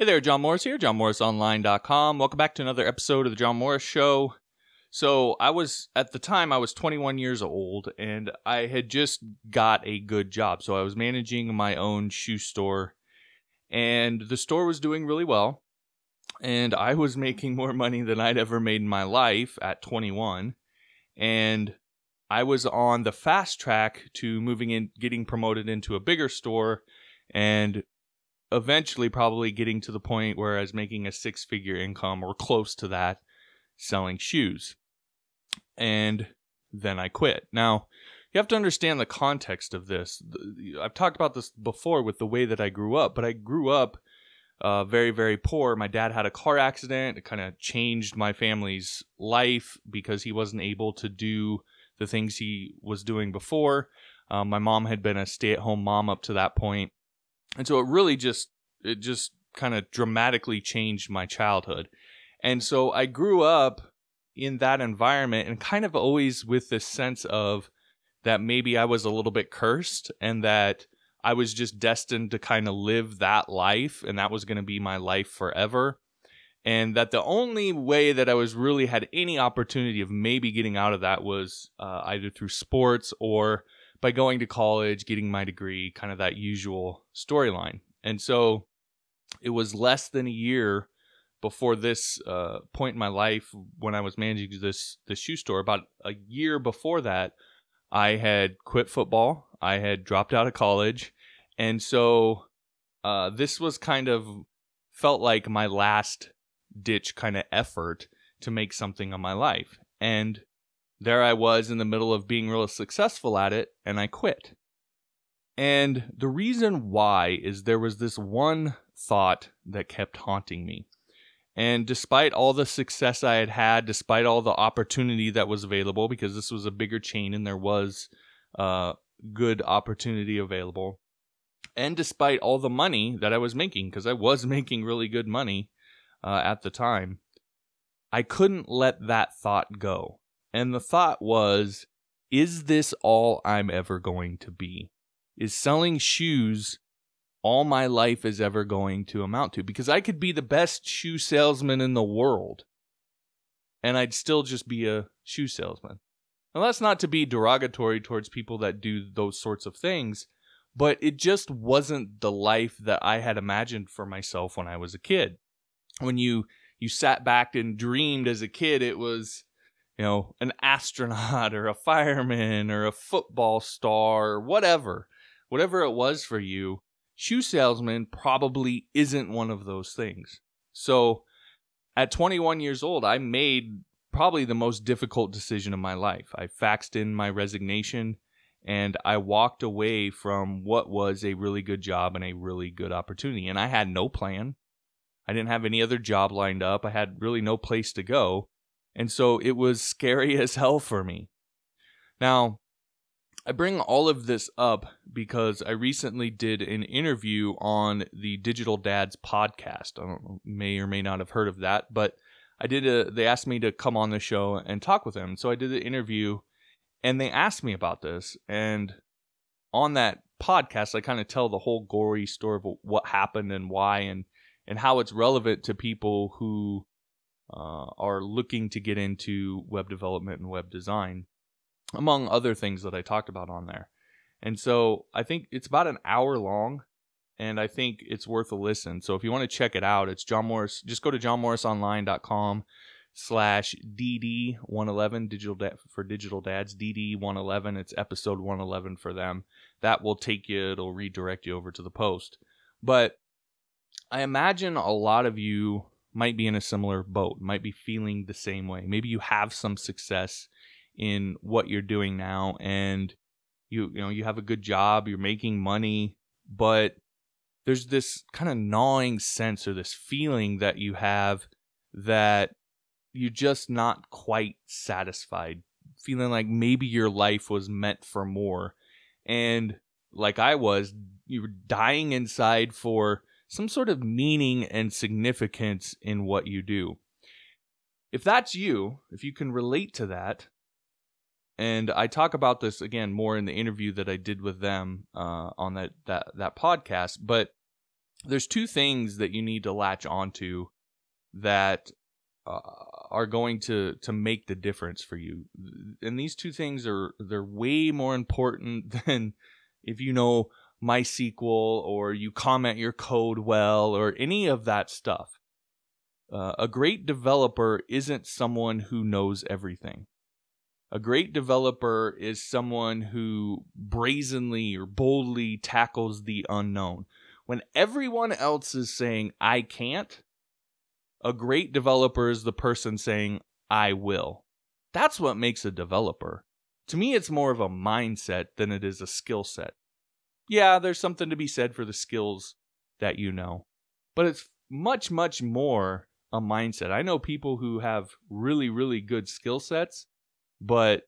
Hey there, John Morris here, johnmorrisonline.com. Welcome back to another episode of the John Morris Show. So at the time, I was 21 years old, and I had just got a good job. So I was managing my own shoe store, and the store was doing really well, and I was making more money than I'd ever made in my life at 21, and I was on the fast track to moving in, getting promoted into a bigger store, and eventually probably getting to the point where I was making a six-figure income or close to that selling shoes. And then I quit. Now, you have to understand the context of this. I've talked about this before with the way that I grew up, but I grew up very, very poor. My dad had a car accident. It kind of changed my family's life because he wasn't able to do the things he was doing before. My mom had been a stay-at-home mom up to that point. And so it just kind of dramatically changed my childhood. And so I grew up in that environment and kind of always with this sense of that maybe I was a little bit cursed and that I was just destined to kind of live that life and that was going to be my life forever. And that the only way that I was really had any opportunity of maybe getting out of that was either through sports or by going to college, getting my degree, kind of that usual storyline. And so it was less than a year before this point in my life when I was managing this shoe store. About a year before that, I had quit football. I had dropped out of college. And so this was felt like my last ditch kind of effort to make something of my life. And there I was in the middle of being real successful at it, and I quit. And the reason why is there was this one thought that kept haunting me. And despite all the success I had had, despite all the opportunity that was available, because this was a bigger chain and there was good opportunity available, and despite all the money that I was making, because I was making really good money at the time, I couldn't let that thought go. And the thought was, is this all I'm ever going to be? Is selling shoes all my life is ever going to amount to? Because I could be the best shoe salesman in the world, and I'd still just be a shoe salesman. Now, that's not to be derogatory towards people that do those sorts of things, but it just wasn't the life that I had imagined for myself when I was a kid. When you sat back and dreamed as a kid, it was, an astronaut or a fireman or a football star or whatever it was for you. Shoe salesman probably isn't one of those things. So at 21 years old, I made probably the most difficult decision of my life. I faxed in my resignation and I walked away from what was a really good job and a really good opportunity. And I had no plan. I didn't have any other job lined up. I had really no place to go. And so it was scary as hell for me. Now, I bring all of this up because I recently did an interview on the Digital Dads podcast. I don't know, may or may not have heard of that, but they asked me to come on the show and talk with them. So I did the interview and they asked me about this. And on that podcast, I kind of tell the whole gory story of what happened and why and how it's relevant to people who are looking to get into web development and web design, among other things that I talked about on there. And so I think it's about an hour long, and I think it's worth a listen. So if you want to check it out, it's John Morris. Just go to johnmorrisonline.com/DD111, for Digital Dads, DD111. It's episode 111 for them. That will take you, it'll redirect you over to the post. But I imagine a lot of you might be in a similar boat, might be feeling the same way. Maybe you have some success in what you're doing now, and you have a good job, you're making money, but there's this kind of gnawing sense or this feeling that you have that you're just not quite satisfied, feeling like maybe your life was meant for more. And like I was, you were dying inside for some sort of meaning and significance in what you do. If that's you, if you can relate to that, and I talk about this again more in the interview that I did with them on that podcast, but there's two things that you need to latch onto that are going to make the difference for you. And these two things they're way more important than if you know MySQL or you comment your code well or any of that stuff. A great developer isn't someone who knows everything. A great developer is someone who brazenly or boldly tackles the unknown. When everyone else is saying, I can't, a great developer is the person saying, I will. That's what makes a developer. To me, it's more of a mindset than it is a skill set. Yeah, there's something to be said for the skills that you know, but it's much, much more a mindset. I know people who have really, really good skill sets, but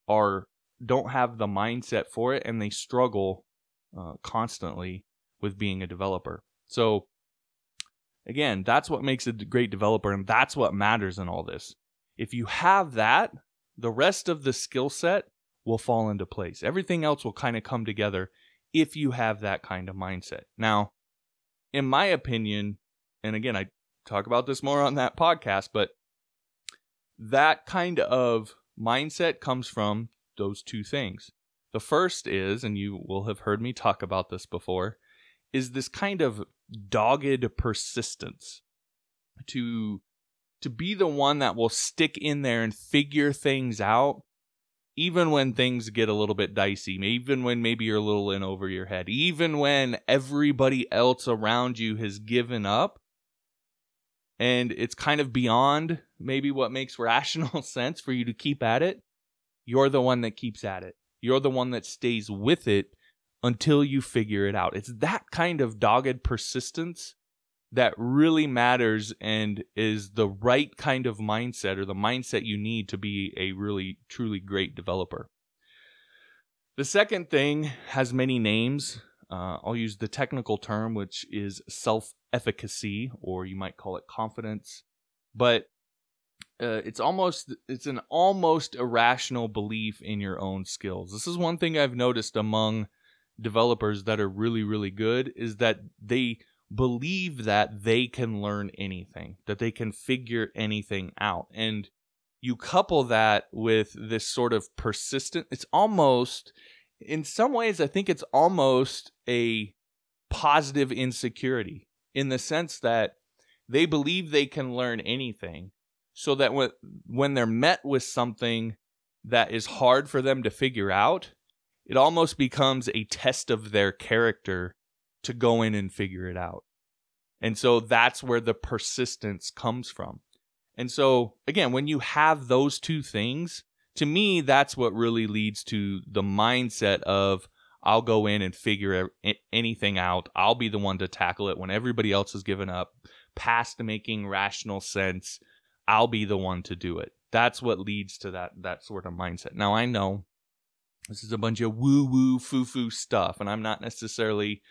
don't have the mindset for it, and they struggle constantly with being a developer. So again, that's what makes a great developer, and that's what matters in all this. If you have that, the rest of the skill set will fall into place. Everything else will kind of come together if you have that kind of mindset. Now, in my opinion, and again, I talk about this more on that podcast, but that kind of mindset comes from those two things. The first is, and you will have heard me talk about this before, is this kind of dogged persistence to be the one that will stick in there and figure things out, even when things get a little bit dicey, even when maybe you're a little in over your head, even when everybody else around you has given up, and it's kind of beyond maybe what makes rational sense for you to keep at it. You're the one that keeps at it. You're the one that stays with it until you figure it out. It's that kind of dogged persistence that really matters and is the right kind of mindset, or the mindset you need to be a really, truly great developer. The second thing has many names. I'll use the technical term, which is self-efficacy, or you might call it confidence. But it's an almost irrational belief in your own skills. This is one thing I've noticed among developers that are really, really good, is that they believe that they can learn anything, that they can figure anything out. And you couple that with this sort of persistent, it's almost, in some ways, I think it's almost a positive insecurity, in the sense that they believe they can learn anything, so that when they're met with something that is hard for them to figure out, it almost becomes a test of their character to go in and figure it out. And so that's where the persistence comes from. And so, again, when you have those two things, to me, that's what really leads to the mindset of, I'll go in and figure anything out. I'll be the one to tackle it when everybody else has given up. Past making rational sense, I'll be the one to do it. That's what leads to that sort of mindset. Now, I know this is a bunch of woo-woo, foo-foo stuff, and I'm not necessarily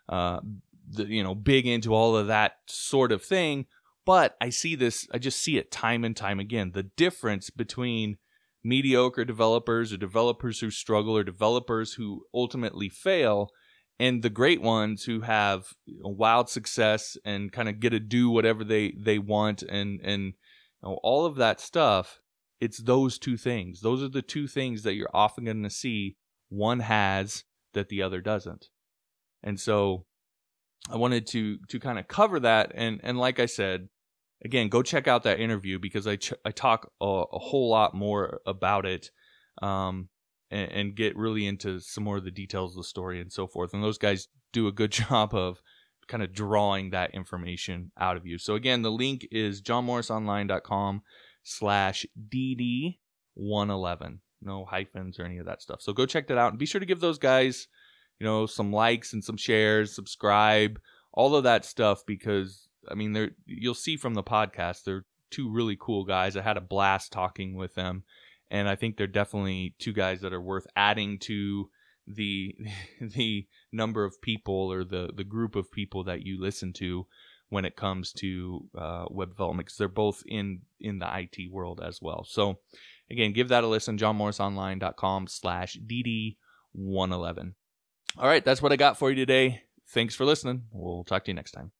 big into all of that sort of thing, but I just see it time and time again. The difference between mediocre developers, or developers who struggle, or developers who ultimately fail, and the great ones who have wild success and kind of get to do whatever they want, and all of that stuff. It's those two things. Those are the two things that you're often going to see one has that the other doesn't. And so I wanted to kind of cover that. And like I said, again, go check out that interview, because I talk a whole lot more about it, and get really into some more of the details of the story and so forth. And those guys do a good job of kind of drawing that information out of you. So again, the link is johnmorrisonline.com/DD111. No hyphens or any of that stuff. So go check that out, and be sure to give those guys, some likes and some shares, subscribe, all of that stuff, because I mean, you'll see from the podcast, they're two really cool guys. I had a blast talking with them, and I think they're definitely two guys that are worth adding to the number of people, or the group of people that you listen to when it comes to web development, because they're both in the IT world as well. So again, give that a listen, johnmorrisonline.com/DD111. All right, that's what I got for you today. Thanks for listening. We'll talk to you next time.